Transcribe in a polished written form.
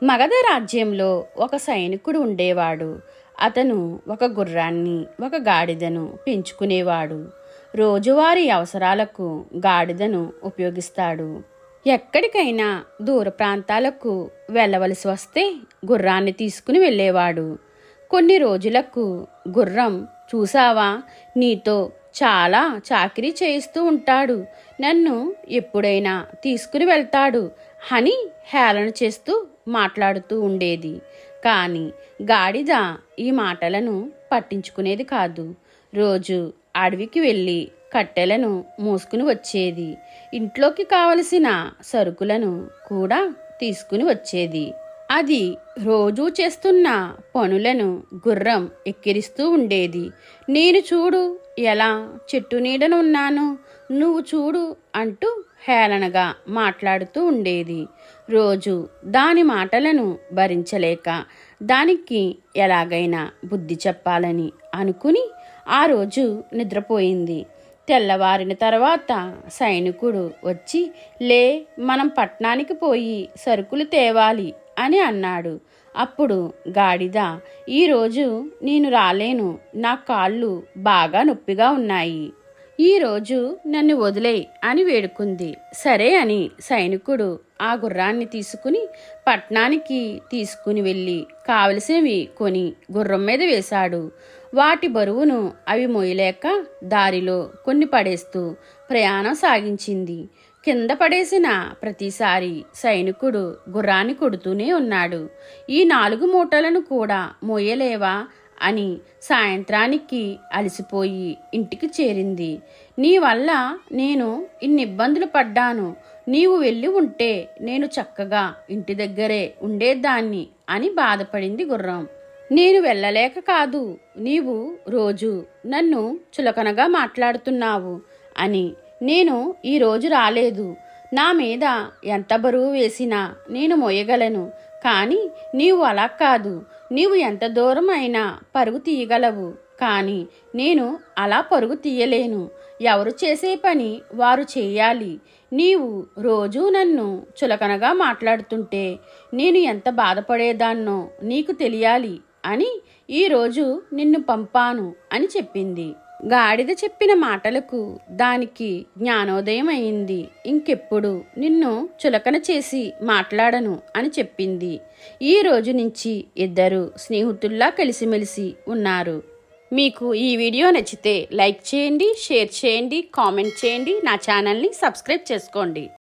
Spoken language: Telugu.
మగధ రాజ్యంలో ఒక సైనికుడు ఉండేవాడు. అతను ఒక గుర్రాన్ని, ఒక గాడిదను పెంచుకునేవాడు. రోజువారీ అవసరాలకు గాడిదను ఉపయోగిస్తాడు. ఎక్కడికైనా దూర ప్రాంతాలకు వెళ్ళవలసి వస్తే గుర్రాన్ని తీసుకుని వెళ్ళేవాడు. కొన్ని రోజులకు గుర్రం, చూసావా, నీతో చాలా చాకిరీ చేయిస్తూ ఉంటాడు, నన్ను ఎప్పుడైనా తీసుకుని వెళ్తాడు అని హేళన చేస్తూ మాట్లాడుతూ ఉండేది. కానీ గాడిద ఈ మాటలను పట్టించుకునేది కాదు. రోజు అడవికి వెళ్ళి కట్టెలను మోసుకుని వచ్చేది. ఇంట్లోకి కావలసిన సరుకులను కూడా తీసుకుని వచ్చేది. అది రోజూ చేస్తున్న పనులను గుర్రం ఎక్కిరిస్తూ ఉండేది. నేను చూడు ఎలా చెట్టు నీడన ఉన్నాను, నువ్వు చూడు అంటూ హేళనగా మాట్లాడుతూ ఉండేది. రోజు దాని మాటలను భరించలేక దానికి ఎలాగైనా బుద్ధి చెప్పాలని అనుకుని ఆ రోజు నిద్రపోయింది. తెల్లవారిన తర్వాత సైనికుడు వచ్చి, లే, మనం పట్నానికి పోయి సరుకులు తేవాలి అని అన్నాడు. అప్పుడు గాడిద, ఈరోజు నేను రాలేను, నా కాళ్ళు బాగా నొప్పిగా ఉన్నాయి, ఈరోజు నన్ను వదిలేయ్ అని వేడుకుంది. సరే అని సైనికుడు ఆ గుర్రాన్ని తీసుకుని పట్నానికి తీసుకుని వెళ్ళి కావలసినవి కొని గుర్రం మీద వేశాడు. వాటి బరువును అవి మోయలేక దారిలో కొన్ని పడేస్తూ ప్రయాణం సాగించింది. కింద పడేసిన ప్రతిసారి సైనికుడు గుర్రాన్ని కొడుతూనే ఉన్నాడు. ఈ 4 మూటలను కూడా మోయలేవా అని సాయంత్రానికి అలసిపోయి ఇంటికి చేరింది. నీ వల్ల నేను ఇన్ని ఇబ్బందులు పడ్డాను, నీవు వెళ్ళి ఉంటే నేను చక్కగా ఇంటి దగ్గరే ఉండేదాన్ని అని బాధపడింది గుర్రం. నేను వెళ్ళలేక కాదు, నీవు రోజు నన్ను చులకనగా మాట్లాడుతున్నావు అని నేను ఈరోజు రాలేదు. నా మీద ఎంత బరువు వేసినా నేను మోయగలను, కానీ నీవు అలా కాదు. నీవు ఎంత దూరం అయినా పరుగు తీయగలవు, కానీ నేను అలా పరుగు తీయలేను. ఎవరు చేసే పని వారు చేయాలి. నీవు రోజూ నన్ను చులకనగా మాట్లాడుతుంటే నేను ఎంత బాధపడేదాన్నో నీకు తెలియాలి అని ఈరోజు నిన్ను పంపాను అని చెప్పింది. గాడిద చెప్పిన మాటలకు దానికి జ్ఞానోదయం అయింది. ఇంకెప్పుడు నిన్ను చులకన చేసి మాట్లాడను అని చెప్పింది. ఈ రోజు నుంచి ఇద్దరు స్నేహితుల్లా కలిసిమెలిసి ఉన్నారు. మీకు ఈ వీడియో నచ్చితే లైక్ చేయండి, షేర్ చేయండి, కామెంట్ చేయండి, నా ఛానల్ని సబ్స్క్రైబ్ చేసుకోండి.